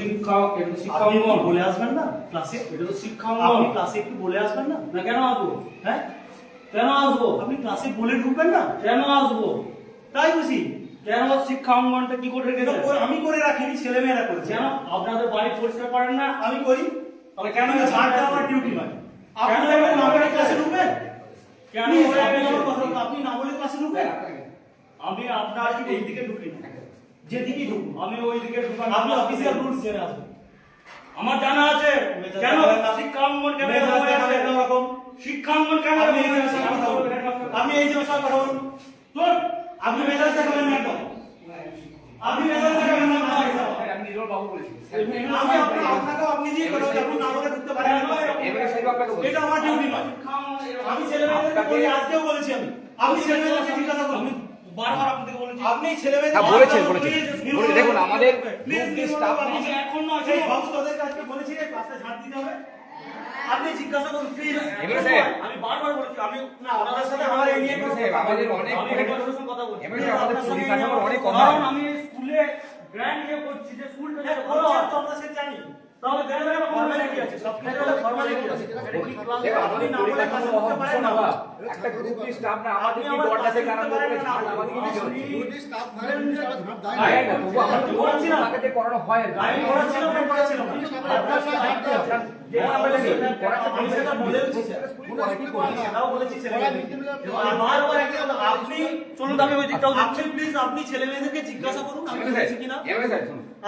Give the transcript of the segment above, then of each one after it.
শিক্ষা বলে আসবেন না ক্লাসে? এটা তো শিক্ষা আপনি ক্লাসে একটু বলে আসবেন না? না কেন আসবো? হ্যাঁ কেন আসবো? আপনি ক্লাসে বলে ঢুকবেন না? কেন আসবো? তাই বুঝি কেন শিক্ষা অঙ্গনটা কি করে রেখেছেন? আমি করে রাখিনি, ছেলেমেয়েরা করেছে। কেন আপনাদের বাড়ি পরিষ্কার করেন না? আমি করি। তাহলে কেন ঝাড় দেওয়া আমার ডিউটি নয়? আপনি না বলে ক্লাসে ঢুকবেন? কেন আপনি না বলে ক্লাসে ঢুকবেন? আমি আপনার এই দিকে ঢুকি না, যেদিকে ঢুকবো আমি ওই দিকে ঢুকান। আপনি অফিসিয়াল রুলস জেনে আসবেন। আমার জানা আছে কেন শিক্ষাঙ্গন কেন এরকম শিক্ষাঙ্গন কেন আপনি এই যে কথা বলুন তো আপনি মেজাজ দেখাবেন না একদম আপনি মেজাজ দেখাবেন না আমি নিজের বাবু বলেছি আমি আপনাকে আপনি যে কথা আপনি না বলে ঢুকতে পারেন না এটা আমার ডিউটি নয় আমি ছেলেমেয়েদেরকে বলি আজকেও বলেছি আমি ছেলেমেয়েদেরকে জিজ্ঞাসা করুন বারবার আপনাকে বলেছি আপনি ছেলেমেয়েদের বলেছেন দেখুন আমাদের স্টাফ এখন নয় সেই বাবু তাদের কাছে বলেছি যে ক্লাসে ঝাড় দিতে হবে আপনি জিজ্ঞাসা করুন প্লিজ আমি বারবার বলেছি আমি না ওনাদের সাথে আমার এই নিয়ে আমাদের অনেক কথা বলছি আমাদের পরিকাঠামো অনেক কম কারণ আমি স্কুলে গ্র্যান্ড ইয়ে করছি যে স্কুলটা ভালো তো আমরা সেটা জানি তাহলে গ্র্যান্ড ফর্মালিটি আছে সব কিছু ফর্মালিটি আছে আপনি না বলে কাজ করতে পারেন না একটা গ্রুপ স্টাফ না আমাদের কি বড় কাছে কারণ করে আমাদের গ্রুপ স্টাফ ধরে ঝাড় দেয় না তবু আমরা বলছি না আগে করানো হয় আমি করাচ্ছিলাম আপনার সাথে হাঁটতে যে আমরা করাতে আমি সেটা বলেছি স্যার কি করছি সেটাও বলেছি ছেলেমেয়েদেরকে বারবার একটা আপনি চলুন আমি ওই দিকটাও আপনি প্লিজ আপনি ছেলেমেয়েদেরকে জিজ্ঞাসা করুন আমি বলছি কিনা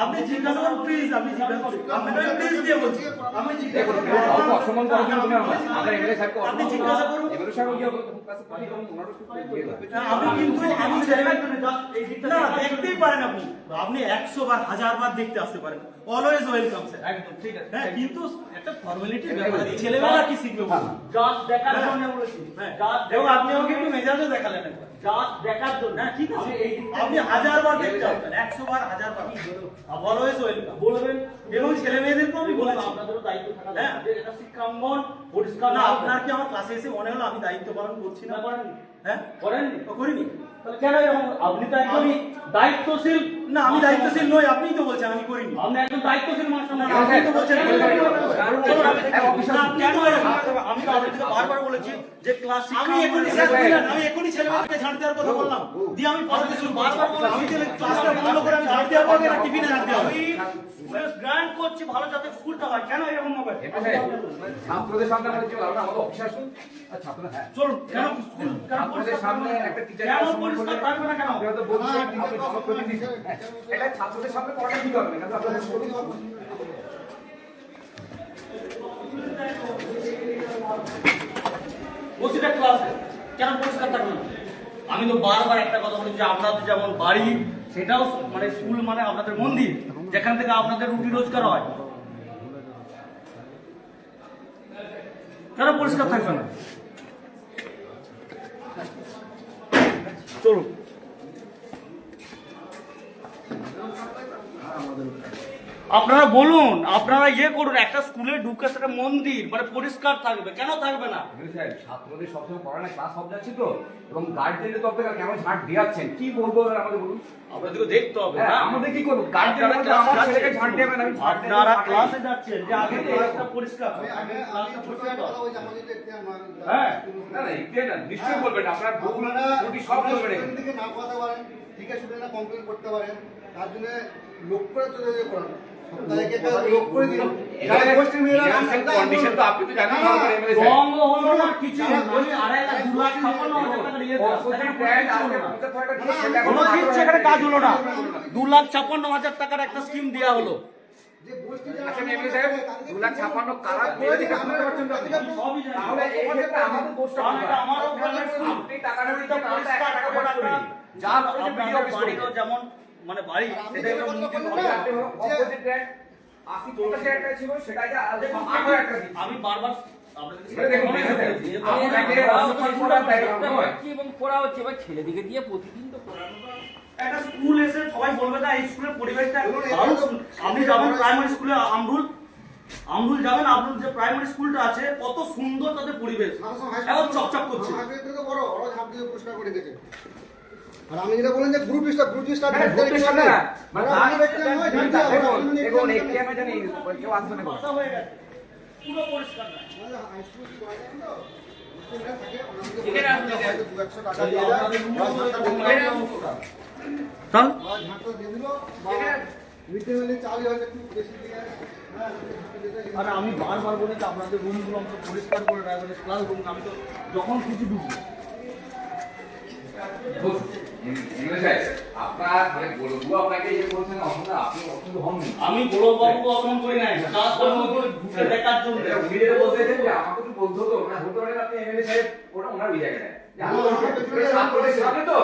আপনি জিজ্ঞাসা করুন প্লিজ আপনি জিজ্ঞাসা করুন আপনাকে প্লিজ দিয়ে বলছি আমি জিজ্ঞাসা করুন অসম্মান করার জন্য তুমি আমাদের এমএলএ স্যারকে আপনি জিজ্ঞাসা করুন এমএলএ স্যার কি কাছে পাঠিয়ে দেবো ওনারও দিয়ে দেবে আমি কিন্তু আমি ছেলেমেয়ের জন্য জাস্ট এই দিকটা না দেখতেই পারেন আপনি 100 বার 1000 বার দেখতে আসতে পারেন অলওয়েজ ওয়েলকাম স্যার একদম ঠিক আছে হ্যাঁ কিন্তু একটা ফর্মালিটি ব্যাপার আছে ছেলেমেয়েরা কি শিখবে জাস্ট দেখার জন্য বলেছি হ্যাঁ জাস্ট দেখো আপনি ওকে একটু মেজাজও দেখালেন একবার জাস্ট দেখার জন্য হ্যাঁ ঠিক আছে আপনি 1000 বার দেখতে আসবেন 100 বার 1000 বার অলওয়েজ ওয়েলকাম বলবেন এবং ছেলেমেয়েদেরকেও আমি বলেছি আপনাদেরও দায়িত্ব থাকা হ্যাঁ যে এটা শিক্ষাঙ্গন পরিষ্কার না আপনার কি আমার ক্লাসে এসে মনে হলো আমি দায়িত্ব পালন করছি না করেন হ্যাঁ করেন করিনি তাহলে কেন এরকম আপনি তো একদমই দায়িত্বশীল না আমি দায়িত্বশীল নই আপনিই তো বলছেন আমি করিনি আপনি একদম দায়িত্বশীল মাস্টার না আপনি তো বলছেন কেন আমি তো আপনাকে বারবার বলেছি যে ক্লাস আমি এখনই ছেলেমেয়েদেরকে ঝাড় দেওয়ার কথা বললাম দিয়ে আমি বারবার বলেছি আমি ক্লাসটা বন্ধ করে আমি ঝাড় দেওয়ার পরে টিফিনে ঝাড় দেওয়া হবে গ্রান্ট করছি ভালো যাতে স্কুলটা হয় কেন এরকম হবে ছাত্রদের সামনে আমাদের যে আমাদের অফিস আসুন ছাত্ররা হ্যাঁ চলুন কেন স্কুল ছাত্রদের সামনে একটা টিচার কেন পরিষ্কার থাকবে না কেন আপনারা তো বলছেন আপনি জনপ্রতিনিধি এটা ছাত্রদের সামনে করাটা কি করবেন কিন্তু আপনারা প্রতিটা ক্লাসে কেন পরিষ্কার থাকবে না আমি তো বারবার একটা কথা বলি যে আপনাদের যেমন বাড়ি সেটাও মানে স্কুল মানে আপনাদের মন্দির যেখান থেকে আপনাদের রুটি রোজগার হয় কেন পরিষ্কার থাকবে না চলুন আপনারা বলুন আপনারা ইয়ে করুন একটা স্কুলে ঢুকে সেটা মন্দির মানে পরিষ্কার থাকবে কেন থাকবে না ছাত্রদের সবসময় পড়ানো ক্লাস সব যাচ্ছে তো এবং গার্জেনের তরফ থেকে কেমন ঝাড় দিয়াচ্ছেন কি বলবো আমাদের বলুন আপনাদেরকে দেখতে হবে আমাদের কি করবো গার্জেনরা আমার ছেলেকে ঝাড় দেবে না আপনারা ক্লাসে যাচ্ছেন যে আগে ক্লাসটা পরিষ্কার আগে ক্লাসটা পরিষ্কার হ্যাঁ না না এটা না নিশ্চয়ই বলবেন আপনারা রুটি সব বলবেন থেকে না কথা বলেন ঠিক আছে শুধু না কমপ্লেইন করতে পারেন তার জন্য লোক করে চলে যেতে পারেন সপ্তাহে একটা লোক করে দিন এখানে পোস্টের মেয়েরা কন্ডিশন তো আপনি তো জানেন না এমএলএ স্যার রং হলো না কিছু ওই 2.5 লাখ 2,56,000 টাকা দিয়ে দাও কোনো কিছু এখানে কাজ হলো না 2,56,000 টাকার একটা স্কিম দেয়া হলো যে গোষ্ঠী আচ্ছা এমএলএ সাহেব 2,56,000 কারা দিয়ে দিতে বুঝতে পারছেন তো সবই জানি তাহলে এই ক্ষেত্রে আমাদের দোষটা আমারও আপনি টাকাটা দিতে 1 টাকা খরচ করেন যা আপনাদের বাড়িও যেমন মানে বাড়ি সেটাই তো অপোজিট রেট 80-50 টাকা ছিল সেটা যা 8 টাকা আমি বারবার ছেলেদিকে দিয়ে প্রতিদিন তো একটা স্কুল এসে সবাই বলবে না এই স্কুলের পরিবেশটা ভালো আপনি যাবেন প্রাইমারি স্কুলে আমরুল যাবেন আপনার যে প্রাইমারি স্কুলটা আছে কত সুন্দর তাদের পরিবেশ এখন চকচক করছে আর আমি যেটা বললেন যে গ্রুপ স্টাফ হ্যাঁ, গ্রুপের সামনে না। মানে দেখুন, ATM এ জানি কেউ আসবে না। কথা হয়ে গেছে পুরো পরিষ্কার না এখানে আসুন, চল আরে আমি বারবার বলেছি আপনাদের রুমগুলো আমাকে পরিষ্কার করে রাখবেন, ক্লাস রুম আমি তো যখন খুশি ঢুকবো। আপনার মানে বলবো আপনাকে যে বলছেন অসুবিধা, আপনি অসুবিধা হননি। আমি গোলক বাবুকে অপমান করি নাই, ক্লাস ঢুকে দেখার জন্য। উনি যেটা বলতে চাইছেন যে আমাকে তো বলতো তো, না হতে পারে আপনি এমএলএ সাহেব ওটা ওনার ওই জায়গাটায়। যে আমি সাথে তো